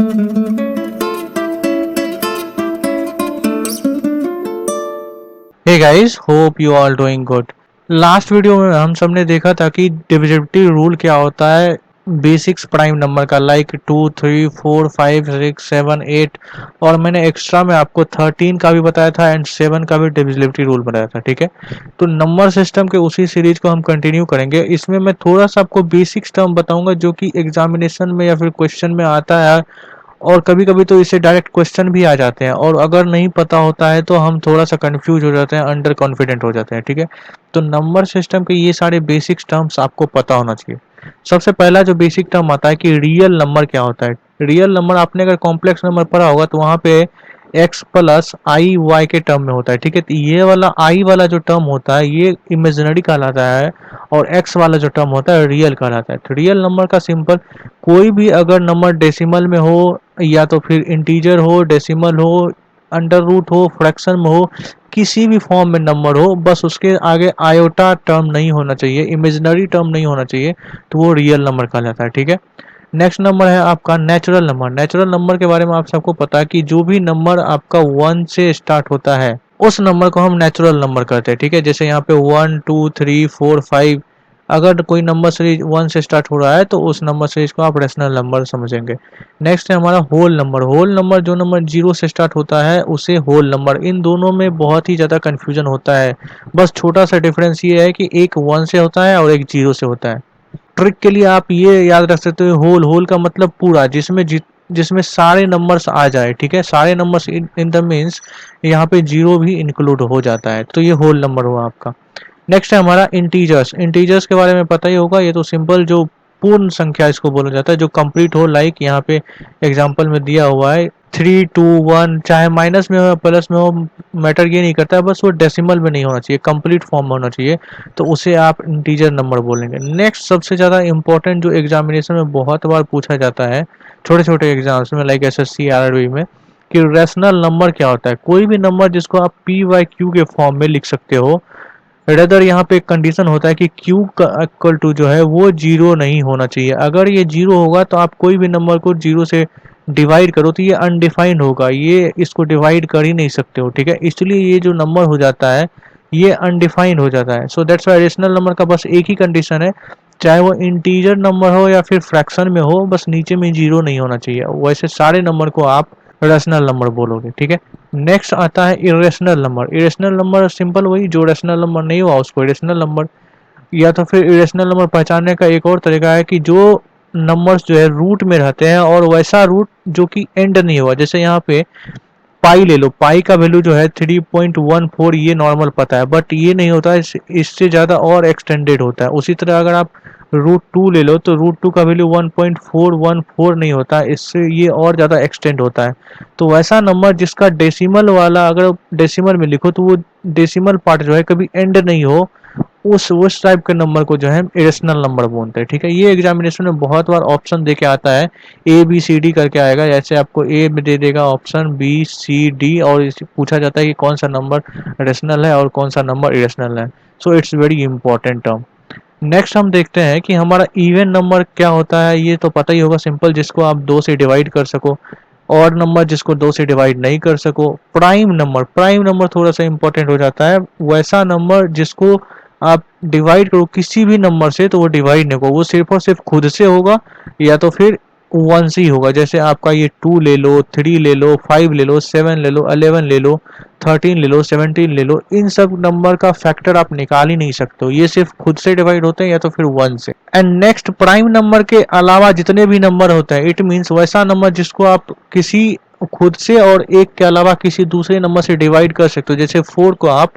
Hey guys, hope you all doing good. Last video में हम सबने देखा था कि डिविजिबिलिटी रूल क्या होता है बेसिक्स प्राइम नंबर का, लाइक 2, 3, 4, 5, 6, 7, 8। और मैंने एक्स्ट्रा में आपको 13 का भी बताया था एंड 7 का भी डिविजिबिलिटी रूल बताया था। ठीक है, तो नंबर सिस्टम के उसी सीरीज को हम कंटिन्यू करेंगे। इसमें मैं थोड़ा सा आपको बेसिक्स टर्म बताऊंगा जो कि एग्जामिनेशन में या फिर क्वेश्चन में आता है, और कभी कभी तो इससे डायरेक्ट क्वेश्चन भी आ जाते हैं, और अगर नहीं पता होता है तो हम थोड़ा सा कंफ्यूज हो जाते हैं, अंडर कॉन्फिडेंट हो जाते हैं। ठीक है, तो नंबर सिस्टम के ये सारे बेसिक टर्म्स आपको पता होना चाहिए। सबसे पहला जो बेसिक टर्म आता है कि रियल नंबर क्या होता है। रियल नंबर आपने अगर कॉम्प्लेक्स नंबर पढ़ा होगा तो वहाँ पे एक्स प्लस आई वाई के टर्म में होता है। ठीक है, तो ये वाला आई वाला जो टर्म होता है ये इमेजिनरी कहलाता है, और एक्स वाला जो टर्म होता है रियल कहलाता है। तो रियल नंबर का सिंपल, कोई भी अगर नंबर डेसिमल में हो या तो फिर इंटीजर हो, डेसिमल हो, अंडर रूट हो, फ्रैक्शन में हो, किसी भी फॉर्म में नंबर हो, बस उसके आगे आयोटा टर्म नहीं होना चाहिए, इमेजिनरी टर्म नहीं होना चाहिए, तो वो रियल नंबर कहलाता है। ठीक है, नेक्स्ट नंबर है आपका नेचुरल नंबर। नेचुरल नंबर के बारे में आप सबको पता है कि जो भी नंबर आपका 1 से स्टार्ट होता है उस नंबर को हम नेचुरल नंबर कहते हैं। ठीक है, जैसे यहाँ पे 1, 2, 3, 4, 5, अगर कोई नंबर सीरीज 1 से स्टार्ट हो रहा है तो उस नंबर सीरीज को आप रेशनल नंबर समझेंगे। नेक्स्ट है हमारा होल नंबर। होल नंबर, जो नंबर 0 से स्टार्ट होता है उसे होल नंबर। इन दोनों में बहुत ही ज़्यादा कन्फ्यूजन होता है, बस छोटा सा डिफरेंस ये है कि एक 1 से होता है और एक 0 से होता है। ट्रिक के लिए आप ये याद रख सकते हो, होल, होल का मतलब पूरा, जिसमें सारे नंबर्स आ जाए। ठीक है, सारे नंबर्स इन द मीन्स यहाँ पे 0 भी इंक्लूड हो जाता है, तो ये होल नंबर हुआ आपका। नेक्स्ट है हमारा इंटीजर्स। इंटीजर्स के बारे में पता ही होगा, ये तो सिंपल जो पूर्ण संख्या इसको बोला जाता है, जो कंप्लीट हो, लाइक यहाँ पे एग्जांपल में दिया हुआ है 3, 2, 1, चाहे माइनस में हो या प्लस में हो, मैटर ये नहीं करता, बस वो डेसिमल में नहीं होना चाहिए, कंप्लीट फॉर्म में होना चाहिए, तो उसे आप इंटीजर नंबर बोलेंगे। नेक्स्ट सबसे ज़्यादा इंपॉर्टेंट जो एग्जामिनेशन में बहुत बार पूछा जाता है छोटे छोटे एग्जाम्स में, लाइक SSC RRB में, कि रेशनल नंबर क्या होता है। कोई भी नंबर जिसको आप PYQ के फॉर्म में लिख सकते हो, रेदर यहाँ पे एक कंडीशन होता है कि Q का इक्वल टू जो है वो 0 नहीं होना चाहिए। अगर ये 0 होगा तो आप कोई भी नंबर को 0 से डिवाइड करो तो ये अनडिफाइंड होगा, ये इसको डिवाइड कर ही नहीं सकते हो। ठीक है, इसलिए ये जो नंबर हो जाता है ये अनडिफाइंड हो जाता है। So that's why rational number का बस एक ही कंडीशन है, चाहे वो इंटीजर नंबर हो या फिर फ्रैक्शन में हो, बस नीचे में 0 नहीं होना चाहिए, वैसे सारे नंबर को आप रेशनल नंबर बोलोगे। ठीक है, नेक्स्ट आता है irrational number. Irrational number simple वही, जो रेशनल नंबर नहीं हुआ उसको इरेशनल नंबर। या तो फिर इरेशनल नंबर पहचानने का एक और तरीका है कि जो नंबर्स जो है रूट में रहते हैं और वैसा रूट जो कि एंड नहीं हुआ, जैसे यहाँ पे पाई ले लो, पाई का वैल्यू जो है 3.14, ये नॉर्मल पता है, बट ये नहीं होता, इससे ज़्यादा और एक्सटेंडेड होता है। उसी तरह अगर आप √2 ले लो तो √2 का वैल्यू 1.414 नहीं होता, इससे ये और ज़्यादा एक्सटेंड होता है। तो वैसा नंबर जिसका डेसिमल वाला, अगर डेसिमल में लिखो तो वो डेसिमल पार्ट जो है कभी एंड नहीं हो, उस टाइप के नंबर को जो है इरेशनल नंबर बोलते हैं। ठीक है, ये एग्जामिनेशन में बहुत बार ऑप्शन दे के आता है, ABCD करके आएगा, जैसे आपको ए में दे देगा ऑप्शन BCD, और पूछा जाता है कि कौन सा नंबर रेशनल है और कौन सा नंबर इरेशनल है। So it's very important term. Next हम देखते हैं कि हमारा इवन नंबर क्या होता है। ये तो पता ही होगा, सिंपल, जिसको आप 2 से डिवाइड कर सको, और नंबर जिसको 2 से डिवाइड नहीं कर सको। प्राइम नंबर, प्राइम नंबर थोड़ा सा इंपॉर्टेंट हो जाता है, वैसा नंबर जिसको आप डिवाइड करो किसी भी नंबर से तो वो डिवाइड नहीं होगा, वो सिर्फ और सिर्फ खुद से होगा या तो फिर 1 से ही होगा। जैसे आपका ये 2 ले लो, 3 ले लो, 5 ले लो, 7 ले लो, 11 ले लो, 13 ले लो, 17 ले लो, इन सब नंबर का फैक्टर आप निकाल ही नहीं सकते हो, ये सिर्फ खुद से डिवाइड होते हैं या तो फिर 1 से। एंड नेक्स्ट, प्राइम नंबर के अलावा जितने भी नंबर होते हैं, इट मीन्स वैसा नंबर जिसको आप किसी खुद से और एक के अलावा किसी दूसरे नंबर से डिवाइड कर सकते हो। जैसे 4 को आप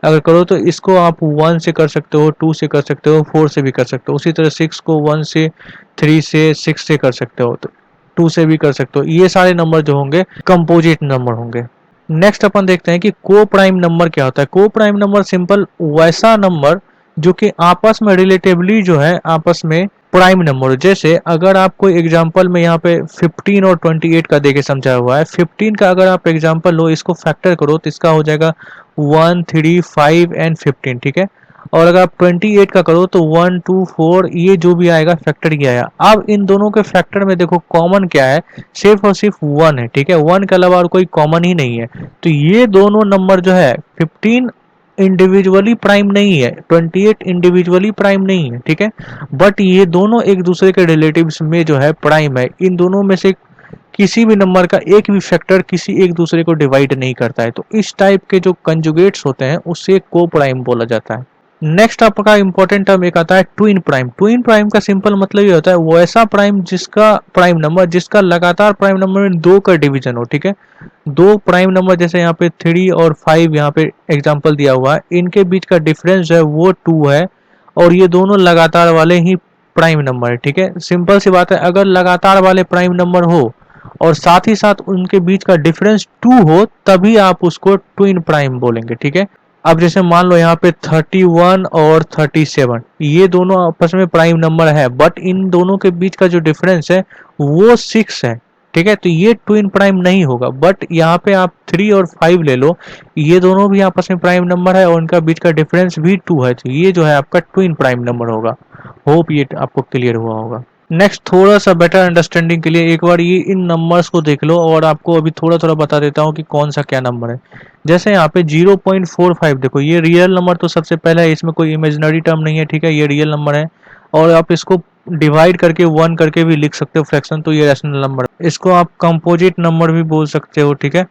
अगर करो तो इसको आप 1 से कर सकते हो, 2 से कर सकते हो, 4 से भी कर सकते हो। उसी तरह 6 को 1 से, 3 से, 6 से कर सकते हो, तो 2 से भी कर सकते हो। ये सारे नंबर जो होंगे कंपोजिट नंबर होंगे। नेक्स्ट अपन देखते हैं कि को प्राइम नंबर क्या होता है। को प्राइम नंबर सिंपल वैसा नंबर जो कि आपस में रिलेटिवली जो है आपस में प्राइम नंबर। जैसे अगर आप कोई एग्जांपल में यहाँ पे 15 और 28 का देके समझा हुआ है, 15 का अगर आप एग्जांपल लो, इसको फैक्टर करो तो इसका हो जाएगा 1, 3, 5 एंड 15। ठीक है, और अगर आप 28 का करो तो 1 2 4 ये जो भी आएगा फैक्टर ये आया। अब इन दोनों के फैक्टर में देखो कॉमन क्या है, सिर्फ और सिर्फ 1 है, ठीक है, 1 के अलावा और कोई कॉमन ही नहीं है। तो ये दोनों नंबर जो है 15 इंडिविजुअली प्राइम नहीं है, 28 इंडिविजुअली प्राइम नहीं है, ठीक है, बट ये दोनों एक दूसरे के रिलेटिव्स में जो है प्राइम है। इन दोनों में से किसी भी नंबर का एक भी फैक्टर किसी एक दूसरे को डिवाइड नहीं करता है। तो इस टाइप के जो कंजुगेट्स होते हैं उससे को प्राइम बोला जाता है। नेक्स्ट आपका इंपॉर्टेंट टर्म एक आता है ट्विन प्राइम। ट्विन प्राइम का सिंपल मतलब ये होता है वो ऐसा प्राइम जिसका प्राइम नंबर जिसका लगातार प्राइम नंबर में 2 का डिवीजन हो, ठीक है, दो प्राइम नंबर जैसे यहाँ पे 3 और 5 यहाँ पे एग्जांपल दिया हुआ है, इनके बीच का डिफरेंस जो है वो 2 है और ये दोनों लगातार वाले ही प्राइम नंबर है, ठीक है। सिंपल सी बात है, अगर लगातार वाले प्राइम नंबर हो और साथ ही साथ उनके बीच का डिफरेंस 2 हो तभी आप उसको ट्विन प्राइम बोलेंगे, ठीक है। अब जैसे मान लो यहाँ पे 31 और 37 ये दोनों आपस में प्राइम नंबर है बट इन दोनों के बीच का जो डिफरेंस है वो 6 है, ठीक है, तो ये ट्विन प्राइम नहीं होगा। बट यहाँ पे आप 3 और 5 ले लो, ये दोनों भी आपस में प्राइम नंबर है और उनका बीच का डिफरेंस भी 2 है, तो ये जो है आपका ट्विन प्राइम नंबर होगा। होप ये आपको क्लियर हुआ होगा। नेक्स्ट थोड़ा सा बेटर अंडरस्टैंडिंग के लिए एक बार ये इन नंबर्स को देख लो और आपको अभी थोड़ा थोड़ा बता देता हूँ कि कौन सा क्या नंबर है। जैसे यहाँ पे 0.45 देखो, ये रियल नंबर तो सबसे पहला है, इसमें कोई इमेजिनरी टर्म नहीं है, ठीक है, ये रियल नंबर है और आप इसको डिवाइड करके 1 करके भी लिख सकते हो फ्रैक्शन, तो ये रैशनल नंबर है। इसको आप कंपोजिट नंबर भी बोल सकते हो, ठीक है।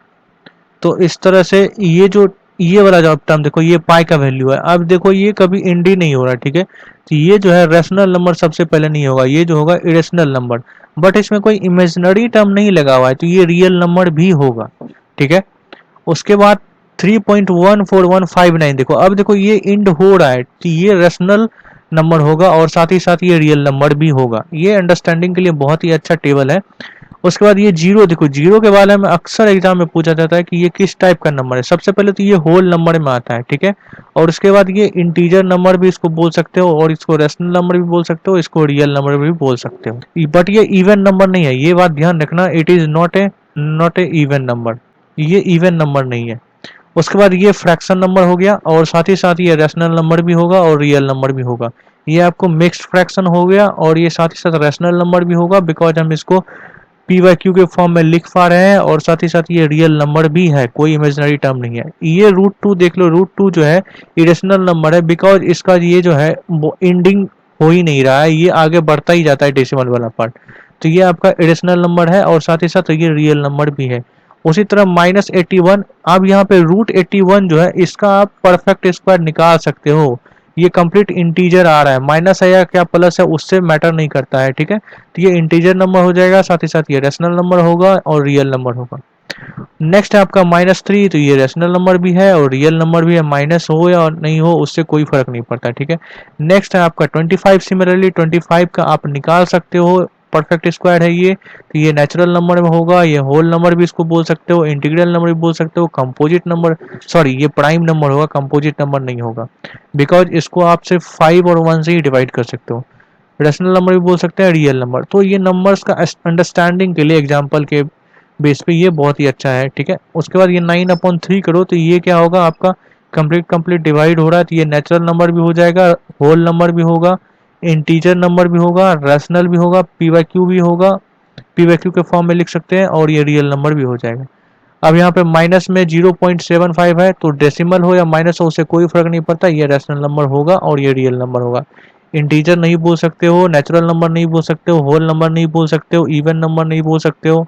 तो इस तरह से ये जो ये वाला जो टर्म देखो ये पाई का वैल्यू है, अब देखो ये कभी इंडी नहीं हो रहा, ठीक है, तो ये जो है रैशनल नंबर सबसे पहले नहीं होगा, ये जो होगा इरेशनल नंबर, बट इसमें कोई इमेजिनरी टर्म नहीं लगा हुआ है तो ये रियल नंबर भी होगा, ठीक है। उसके बाद 3.14159 देखो, अब देखो ये इंड हो रहा है तो ये रैशनल नंबर होगा और साथ ही साथ ये रियल नंबर भी होगा। ये अंडरस्टैंडिंग के लिए बहुत ही अच्छा टेबल है। उसके बाद ये जीरो देखो, जीरो के बारे में अक्सर एग्जाम में पूछा जाता है कि ये किस टाइप का नंबर है। सबसे पहले तो ये होल नंबर में आता है, ठीक है, और उसके बाद ये इंटीजर नंबर भी इसको बोल सकते हो और इसको रेशनल नंबर भी बोल सकते हो, इसको रियल नंबर भी बोल सकते हो, बट ये इवन नंबर नहीं है, ये बात ध्यान रखना, it is not a even number, ये इवन नंबर नहीं है। उसके बाद ये फ्रैक्शन नंबर हो गया और साथ ही साथ ये रैशनल नंबर भी होगा और रियल नंबर भी होगा। ये आपको मिक्स्ड फ्रैक्शन हो गया और ये साथ ही साथ रैशनल नंबर भी होगा बिकॉज हम इसको पी वाई क्यू के फॉर्म में लिख पा रहे हैं और साथ ही साथ ये रियल नंबर भी है, कोई इमेजिनरी टर्म नहीं है। ये रूट 2 देख लो, रूट 2 जो है इरेशनल नंबर है बिकॉज इसका ये जो है वो एंडिंग हो ही नहीं रहा है, ये आगे बढ़ता ही जाता है डेसिमल वाला पार्ट, तो ये आपका इरेशनल नंबर है और साथ ही साथ ये रियल नंबर भी है। उसी तरह -81, अब यहाँ पे √81 जो है इसका आप परफेक्ट स्क्वायर निकाल सकते हो, ये कंप्लीट इंटीजर आ रहा है, माइनस है या क्या प्लस है उससे मैटर नहीं करता है, ठीक है, तो ये इंटीजर नंबर हो जाएगा, साथ ही साथ ये रेशनल नंबर होगा और रियल नंबर होगा। नेक्स्ट है आपका -3, तो ये रेशनल नंबर भी है और रियल नंबर भी है, माइनस हो या नहीं हो उससे कोई फर्क नहीं पड़ता, ठीक है। नेक्स्ट है आपका 25, सिमिलरली 25 का आप निकाल सकते हो, परफेक्ट स्क्वायर है ये, तो ये नेचुरल नंबर में होगा, ये होल नंबर भी इसको बोल सकते हो, इंटीग्रल नंबर भी बोल सकते हो, कंपोजिट नंबर, सॉरी ये प्राइम नंबर होगा, कंपोजिट नंबर नहीं होगा बिकॉज इसको आप सिर्फ 5 और 1 से ही डिवाइड कर सकते हो। रेशनल नंबर भी बोल सकते हैं, रियल नंबर। तो ये नंबर्स का अंडरस्टैंडिंग के लिए एग्जाम्पल के बेस पे ये बहुत ही अच्छा है, ठीक है। उसके बाद ये 9/3 करो तो ये क्या होगा आपका कंप्लीट डिवाइड हो रहा है, तो ये नेचुरल नंबर भी हो जाएगा, होल नंबर भी होगा, इंटीजर नंबर भी होगा, रैशनल भी होगा, पी वाई क्यू भी होगा, पी वाई क्यू के फॉर्म में लिख सकते हैं और ये रियल नंबर भी हो जाएगा। अब यहाँ पे माइनस में 0.75 है तो डेसिमल हो या माइनस हो उससे कोई फर्क नहीं पड़ता, ये रैशनल नंबर होगा और ये रियल नंबर होगा। इंटीजर नहीं बोल सकते हो, नेचुरल नंबर नहीं बोल सकते हो, होल नंबर नहीं बोल सकते हो, इवन नंबर नहीं बोल सकते हो,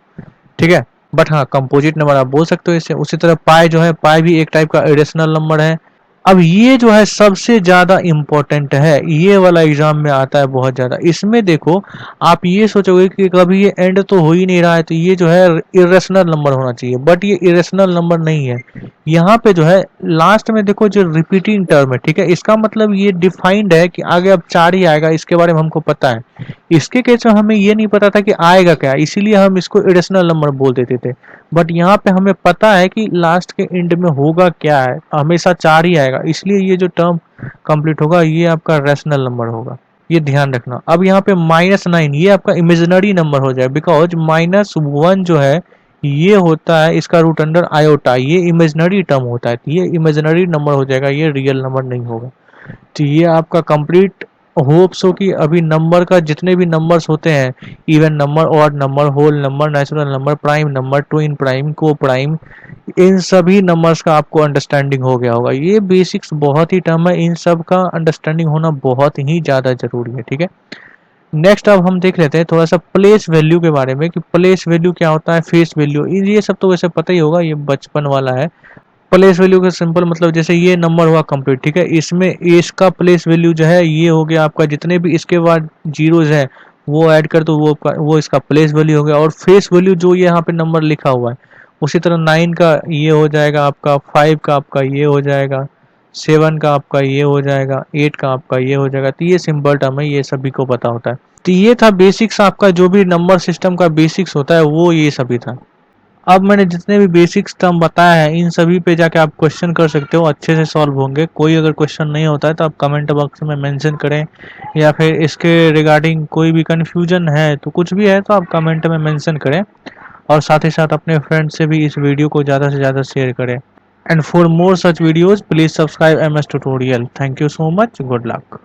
ठीक है, बट हाँ कंपोजिट नंबर आप बोल सकते हो इससे। उसी तरह पाई जो है, पाई भी एक टाइप का इरेशनल नंबर है। अब ये जो है सबसे ज्यादा इंपॉर्टेंट है, ये वाला एग्जाम में आता है बहुत ज्यादा। इसमें देखो आप ये सोचोगे कि कभी ये एंड तो हो ही नहीं रहा है तो ये जो है इरेशनल नंबर होना चाहिए, बट ये इरेशनल नंबर नहीं है। यहाँ पे जो है लास्ट में देखो जो रिपीटिंग टर्म है, ठीक है, इसका मतलब ये डिफाइंड है कि आगे अब 4 ही आएगा, इसके बारे में हमको पता है। इसके केस में हमें ये नहीं पता था कि आएगा क्या, इसीलिए हम इसको इरेशनल नंबर बोल देते थे, बट यहाँ पे हमें पता है कि लास्ट के एंड में होगा क्या है, हमेशा 4 ही आएगा, इसलिए ये जो टर्म कंप्लीट होगा ये आपका रैशनल नंबर होगा, ये ध्यान रखना। अब यहाँ पे -9 ये आपका इमेजिनरी नंबर हो जाए बिकॉज -1 जो है ये होता है इसका रूट अंडर आयोटा, ये इमेजिनरी टर्म होता है, ये इमेजिनरी नंबर हो जाएगा, ये रियल नंबर नहीं होगा। तो ये आपका कंप्लीट होप्स हो कि अभी नंबर का जितने भी नंबर्स होते हैं, even number, odd number, whole number, natural number, prime number, twin prime, coprime, इन सभी नंबर्स का आपको अंडरस्टैंडिंग हो गया होगा। ये बेसिक्स बहुत ही टर्म है, इन सब का अंडरस्टैंडिंग होना बहुत ही ज़्यादा ज़रूरी है, ठीक है। नेक्स्ट अब हम देख लेते हैं थोड़ा सा प्लेस वैल्यू के बारे में कि प्लेस वैल्यू क्या होता है, फेस वैल्यू, ये सब तो वैसे पता ही होगा, ये बचपन वाला है। प्लेस वैल्यू का सिंपल मतलब जैसे ये नंबर हुआ कंप्लीट, ठीक है, इसमें इसका प्लेस वैल्यू जो है ये हो गया आपका, जितने भी इसके बाद जीरोज है वो ऐड कर दो, वो इसका प्लेस वैल्यू हो गया। और फेस वैल्यू जो ये यहाँ पे नंबर लिखा हुआ है, उसी तरह 9 का ये हो जाएगा आपका, 5 का आपका ये हो जाएगा, 7 का आपका ये हो जाएगा, 8 का आपका ये हो जाएगा। तो ये सिंपल टर्म है, ये सभी को पता होता है। तो ये था बेसिक्स, आपका जो भी नंबर सिस्टम का बेसिक्स होता है वो ये सभी था। अब मैंने जितने भी बेसिक्स टर्म बताया है इन सभी पे जाके आप क्वेश्चन कर सकते हो, अच्छे से सॉल्व होंगे। कोई अगर क्वेश्चन नहीं होता है तो आप कमेंट बॉक्स में मेंशन करें, या फिर इसके रिगार्डिंग कोई भी कन्फ्यूजन है तो कुछ भी है तो आप कमेंट में मेंशन करें। और साथ ही साथ अपने फ्रेंड से भी इस वीडियो को ज़्यादा से ज़्यादा शेयर करें। And for more such videos please subscribe MS Tutorial। Thank you so much, good luck.